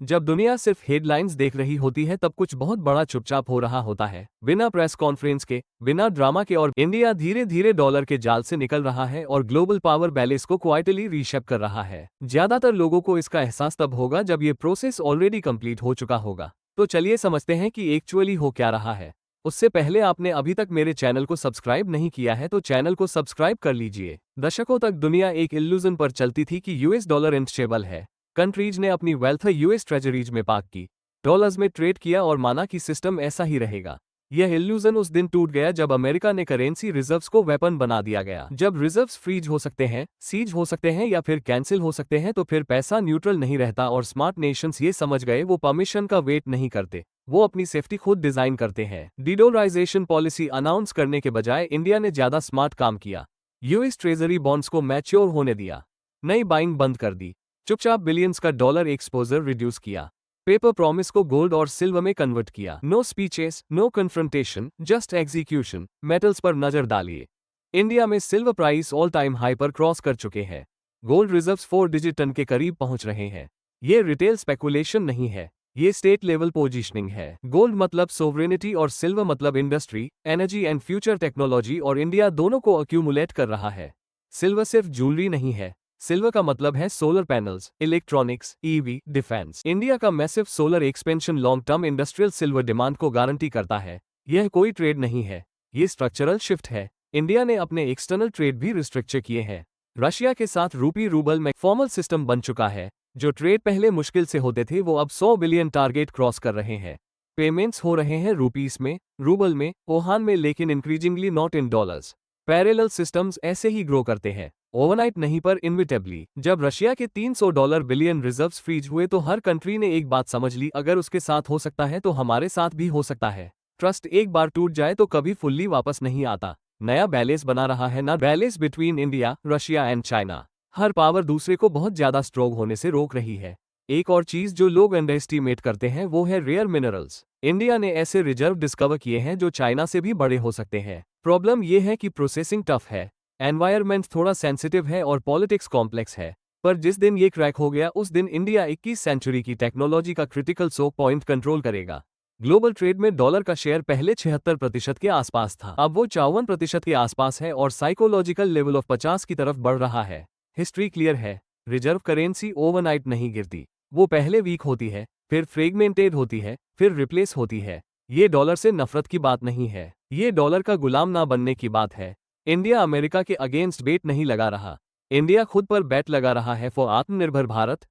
जब दुनिया सिर्फ हेडलाइंस देख रही होती है तब कुछ बहुत बड़ा चुपचाप हो रहा होता है। बिना प्रेस कॉन्फ्रेंस के, बिना ड्रामा के, और इंडिया धीरे धीरे डॉलर के जाल से निकल रहा है और ग्लोबल पावर बैलेंस को क्वाइटली रीशेप कर रहा है। ज्यादातर लोगों को इसका एहसास तब होगा जब ये प्रोसेस ऑलरेडी कंप्लीट हो चुका होगा। तो चलिए समझते हैं कि एक्चुअली हो क्या रहा है। उससे पहले आपने अभी तक मेरे चैनल को सब्सक्राइब नहीं किया है तो चैनल को सब्सक्राइब कर लीजिए। दशकों तक दुनिया एक इल्यूजन पर चलती थी कि यूएस डॉलर अनस्टेबल है। कंट्रीज ने अपनी वेल्थ यूएस ट्रेजरीज में पार्क की, डॉलर्स में ट्रेड किया और माना कि सिस्टम ऐसा ही रहेगा। यह इल्यूजन उस दिन टूट गया जब अमेरिका ने करेंसी रिजर्व्स को वेपन बना दिया गया। जब रिजर्व्स फ्रीज हो सकते हैं, सीज हो सकते हैं या फिर कैंसिल हो सकते हैं तो फिर पैसा न्यूट्रल नहीं रहता और स्मार्ट नेशंस ये समझ गए वो परमिशन का वेट नहीं करते, वो अपनी सेफ्टी खुद डिजाइन करते हैं। डीडोलराइजेशन पॉलिसी अनाउंस करने के बजाय इंडिया ने ज्यादा स्मार्ट काम किया। यूएस ट्रेजरी बॉन्ड्स को मैच्योर होने दिया, नई बाइंग बंद कर दी, चुपचाप बिलियंस का डॉलर एक्सपोजर रिड्यूस किया, पेपर प्रॉमिस को गोल्ड और सिल्वर में कन्वर्ट किया। No speeches, no confrontation, just execution. Metals पर नजर डालिए। इंडिया में silver price all time high पर क्रॉस कर चुके हैं। गोल्ड रिजर्व्स 4 डिजिट टन के करीब पहुंच रहे हैं। ये रिटेल स्पेकुलेशन नहीं है, ये स्टेट लेवल पोजीशनिंग है। गोल्ड मतलब सोवरेनिटी और सिल्वर मतलब industry, energy and future technology, और इंडिया दोनों को अक्यूमुलेट कर रहा है। सिल्वर सिर्फ ज्वेलरी नहीं है, सिल्वर का मतलब है solar panels, electronics, EV, defence. India का massive solar expansion long term industrial silver demand को गारंटी करता है। यह कोई ट्रेड नहीं है, ये स्ट्रक्चरल शिफ्ट है। इंडिया ने अपने एक्सटर्नल ट्रेड भी रिस्ट्रिक्ट किए हैं। रशिया के साथ रूपी रूबल में फॉर्मल सिस्टम बन चुका है। जो ट्रेड पहले मुश्किल से होते थे वो अब 100 बिलियन टारगेट क्रॉस कर रहे हैं। पेमेंट्स हो रहे हैं रूपीस में, रूबल में, ओहान में, लेकिन increasingly not in dollars. Parallel systems ऐसे ही ग्रो करते हैं, ओवरनाइट नहीं पर इनविटेबली। जब रशिया के $300 बिलियन रिजर्व्स फ्रीज हुए तो हर कंट्री ने एक बात समझ ली, अगर उसके साथ हो सकता है तो हमारे साथ भी हो सकता है। ट्रस्ट एक बार टूट जाए तो कभी फुल्ली वापस नहीं आता। नया बैलेंस बना रहा है ना, balance between India, Russia and China. Her power दूसरे को बहुत ज्यादा स्ट्रोंग होने से रोक रही है। एक और चीज जो लोग अंडर एस्टिमेट करते हैं वो है रेयर मिनरल्स। इंडिया ने ऐसे रिजर्व डिस्कवर किए हैं जो चाइना से भी बड़े हो सकते हैं। प्रॉब्लम यह है कि प्रोसेसिंग टफ है, एनवायरनमेंट थोड़ा सेंसिटिव है और पॉलिटिक्स कॉम्प्लेक्स है। पर जिस दिन ये क्रैक हो गया उस दिन इंडिया 21 सेंचुरी की टेक्नोलॉजी का क्रिटिकल सो पॉइंट कंट्रोल करेगा। ग्लोबल ट्रेड में डॉलर का शेयर पहले 76% के आसपास था, अब वो 54% के आसपास है और साइकोलॉजिकल लेवल ऑफ 50 की तरफ बढ़ रहा है। हिस्ट्री क्लियर है, रिजर्व करेंसी ओवरनाइट नहीं गिरती, वो पहले वीक होती है, फिर फ्रेगमेंटेड होती है, फिर रिप्लेस होती है। ये डॉलर से नफरत की बात नहीं है, ये डॉलर का गुलाम ना बनने की बात है। इंडिया अमेरिका के अगेंस्ट बेट नहीं लगा रहा, इंडिया खुद पर बैट लगा रहा है फॉर आत्मनिर्भर भारत।